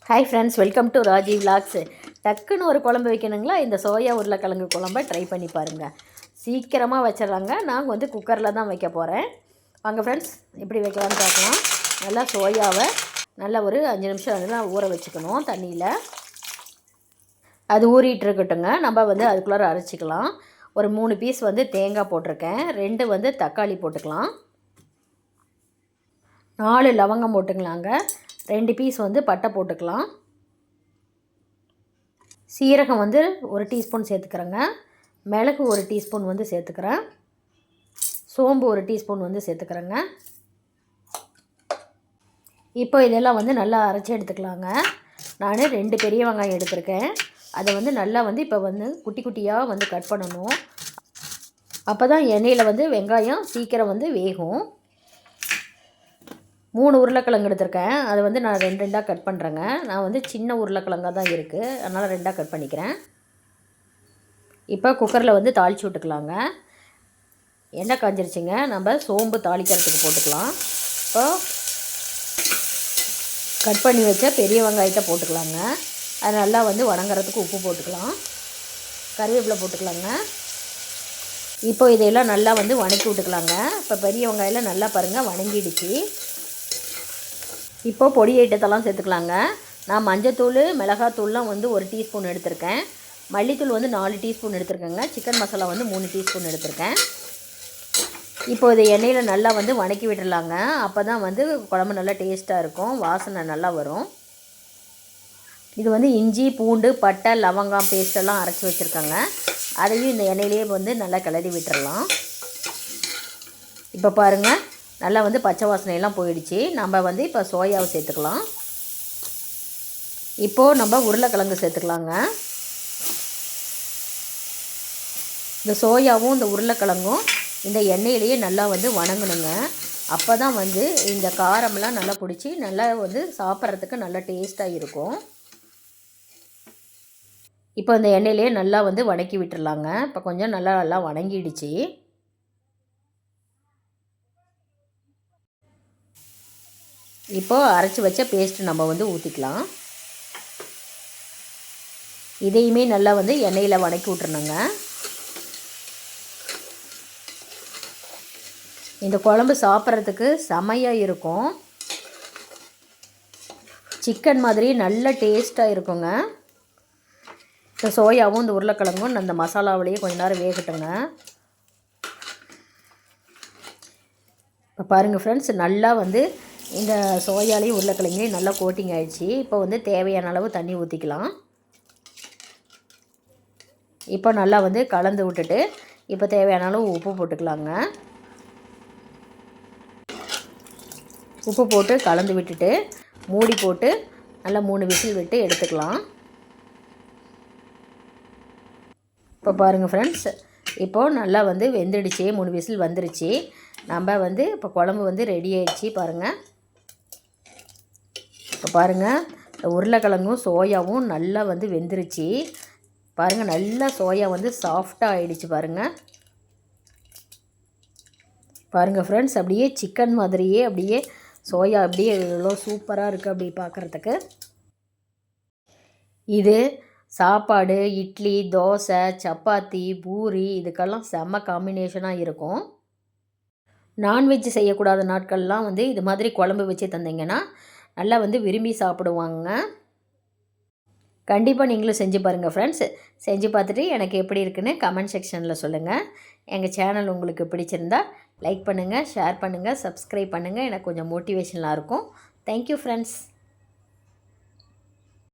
Hi friends, welcome to Raji vlogs. டக்குன்னு ஒரு குழம்பு வைக்கணுங்களா, இந்த சோயா உருளைக்கிழங்கு குழம்பை ட்ரை பண்ணி பாருங்கள். சீக்கிரமாக வச்சிடலாங்க. நாங்கள் வந்து குக்கரில் தான் வைக்க போகிறேன். வாங்க ஃப்ரெண்ட்ஸ், எப்படி வைக்கலான்னு பார்க்கலாம். நல்லா சோயாவை நல்லா ஒரு 5 நிமிஷம் நல்லா ஊற வச்சுக்கணும் தண்ணியில். அது ஊறிட்டு இருக்கட்டுங்க. நம்ம வந்து அதுக்குள்ளார அரைச்சிக்கலாம். ஒரு 3 பீஸ் வந்து தேங்காய் போட்டிருக்கேன். 2 வந்து தக்காளி போட்டுக்கலாம். 4 லவங்கம் போட்டுக்கலாங்க. 2 பீஸ் வந்து பட்டை போட்டுக்கலாம். சீரகம் வந்து 1 டீஸ்பூன் சேர்த்துக்கிறேங்க. மிளகு 1 டீஸ்பூன் வந்து சேர்த்துக்கிறேன். சோம்பு 1 டீஸ்பூன் வந்து சேர்த்துக்கிறேங்க. இப்போ இதெல்லாம் வந்து நல்லா அரைச்சி எடுத்துக்கலாங்க. நான் 2 பெரிய வெங்காயம் எடுத்திருக்கேன். அதை வந்து நல்லா வந்து இப்போ வந்து குட்டி குட்டியாக வந்து கட் பண்ணணும். அப்போ தான் எண்ணெயில் வந்து வெங்காயம் சீக்கிரம் வந்து வேகும். 3 உருளைக்கிழங்கு எடுத்திருக்கேன். அதை வந்து நான் 2 கட் பண்ணுறேங்க. நான் வந்து சின்ன உருளைக்கிழங்காக தான் இருக்குது, அதனால் 2 கட் பண்ணிக்கிறேன். இப்போ குக்கரில் வந்து தாளித்து விட்டுக்கலாங்க. எண்ணெய் காஞ்சிருச்சுங்க. நம்ம சோம்பு தாளிக்கிறதுக்கு போட்டுக்கலாம். இப்போ கட் பண்ணி வச்ச பெரிய வெங்காயத்தை போட்டுக்கலாங்க. அது நல்லா வந்து வணங்குறதுக்கு உப்பு போட்டுக்கலாம். கருவேப்பிலை போட்டுக்கலாங்க. இப்போ இதையெல்லாம் நல்லா வந்து வணக்கி விட்டுக்கலாங்க. இப்போ பெரிய வெங்காயம்லாம் நல்லா பாருங்கள் வணங்கிடுச்சு. இப்போது பொடி ஐட்டத்தெல்லாம் சேர்த்துக்கலாங்க. நான் மஞ்சத்தூள் மிளகாத்தூள்லாம் வந்து 1 டீஸ்பூன் எடுத்திருக்கேன். மல்லித்தூள் வந்து 4 டீஸ்பூன் எடுத்திருக்கேங்க. சிக்கன் மசாலா வந்து 3 டீஸ்பூன் எடுத்திருக்கேன். இப்போ இதை எண்ணெயில் நல்லா வந்து வணக்கி விட்டுடலாங்க. அப்போ தான் வந்து குழம்பு நல்லா டேஸ்ட்டாக இருக்கும், வாசனை நல்லா வரும். இது வந்து இஞ்சி பூண்டு பட்டை லவங்கம் பேஸ்ட்டெல்லாம் அரைச்சி வச்சுருக்கேங்க. அதையும் இந்த எண்ணெயிலே வந்து நல்லா கிளறி விட்டுடலாம். இப்போ பாருங்கள், நல்லா வந்து பச்சை வாசனையெல்லாம் போயிடுச்சு. நம்ம வந்து இப்போ சோயாவை சேர்த்துக்கலாம். இப்போது நம்ம உருளைக்கிழங்கு சேர்த்துக்கலாங்க. இந்த சோயாவும் இந்த உருளைக்கிழங்கும் இந்த எண்ணெயிலேயே நல்லா வந்து வணங்கணுங்க. அப்போ தான் வந்து இந்த காரமெல்லாம் நல்லா பிடிச்சி நல்லா வந்து சாப்பிட்றதுக்கு நல்லா டேஸ்ட்டாக இருக்கும். இப்போ இந்த எண்ணெயிலேயே நல்லா வந்து வணக்கி விட்டுடலாங்க. இப்போ கொஞ்சம் நல்லா வணங்கிடுச்சு. இப்போது அரைச்சி வச்ச பேஸ்ட்டு நம்ம வந்து ஊற்றிக்கலாம். இதையுமே நல்லா வந்து எண்ணெயில் வணக்கி விட்டுறணுங்க. இந்த குழம்பு சாப்பிட்றதுக்கு செமையாக இருக்கும். சிக்கன் மாதிரி நல்ல டேஸ்ட்டாக இருக்குங்க. இந்த சோயாவும் இந்த உருளைக்கிழங்கும் அந்த மசாலாவிலேயே கொஞ்ச நேரம் வேகட்டுங்க. இப்போ பாருங்கள் ஃப்ரெண்ட்ஸ், நல்லா வந்து இந்த சோயாலையும் உருளைக்கிழங்கையும் நல்லா கோட்டிங் ஆகிடுச்சு. இப்போ வந்து தேவையான அளவு தண்ணி ஊற்றிக்கலாம். இப்போ நல்லா வந்து கலந்து விட்டுட்டு இப்போ தேவையான அளவு உப்பு போட்டுக்கலாங்க. உப்பு போட்டு கலந்து விட்டுட்டு மூடி போட்டு நல்லா 3 விசில் விட்டு எடுத்துக்கலாம். இப்போ பாருங்கள் ஃப்ரெண்ட்ஸ், இப்போது நல்லா வந்து வெந்துடுச்சு. 3 விசில் வந்துருச்சு. நம்ம வந்து இப்போ குழம்பு வந்து ரெடி ஆகிடுச்சு பாருங்கள். இப்போ பாருங்கள், உருளைக்கிழங்கும் சோயாவும் நல்லா வந்து வெந்துருச்சு. பாருங்கள், நல்லா சோயா வந்து சாஃப்டாக ஆகிடுச்சு பாருங்கள். பாருங்கள் ஃப்ரெண்ட்ஸ், அப்படியே சிக்கன் மாதிரியே அப்படியே சோயா அப்படியே எவ்வளோ சூப்பராக இருக்குது அப்படி பார்க்குறதுக்கு. இது சாப்பாடு, இட்லி, தோசை, சப்பாத்தி, பூரி இதுக்கெல்லாம் செம்ம காம்பினேஷனாக இருக்கும். நான்வெஜ் செய்யக்கூடாத நாட்கள்லாம் வந்து இது மாதிரி குழம்பு வச்சு தந்தீங்கன்னா நல்லா வந்து விரும்பி சாப்பிடுவாங்க. கண்டிப்பாக நீங்களும் செஞ்சு பாருங்கள் ஃப்ரெண்ட்ஸ். செஞ்சு பார்த்துட்டு எனக்கு எப்படி இருக்குன்னு கமெண்ட் செக்ஷனில் சொல்லுங்கள். எங்கள் சேனல் உங்களுக்கு பிடிச்சிருந்தா லைக் பண்ணுங்கள், ஷேர் பண்ணுங்கள், சப்ஸ்கிரைப் பண்ணுங்கள். எனக்கு கொஞ்சம் மோட்டிவேஷனாக இருக்கும். Thank you friends.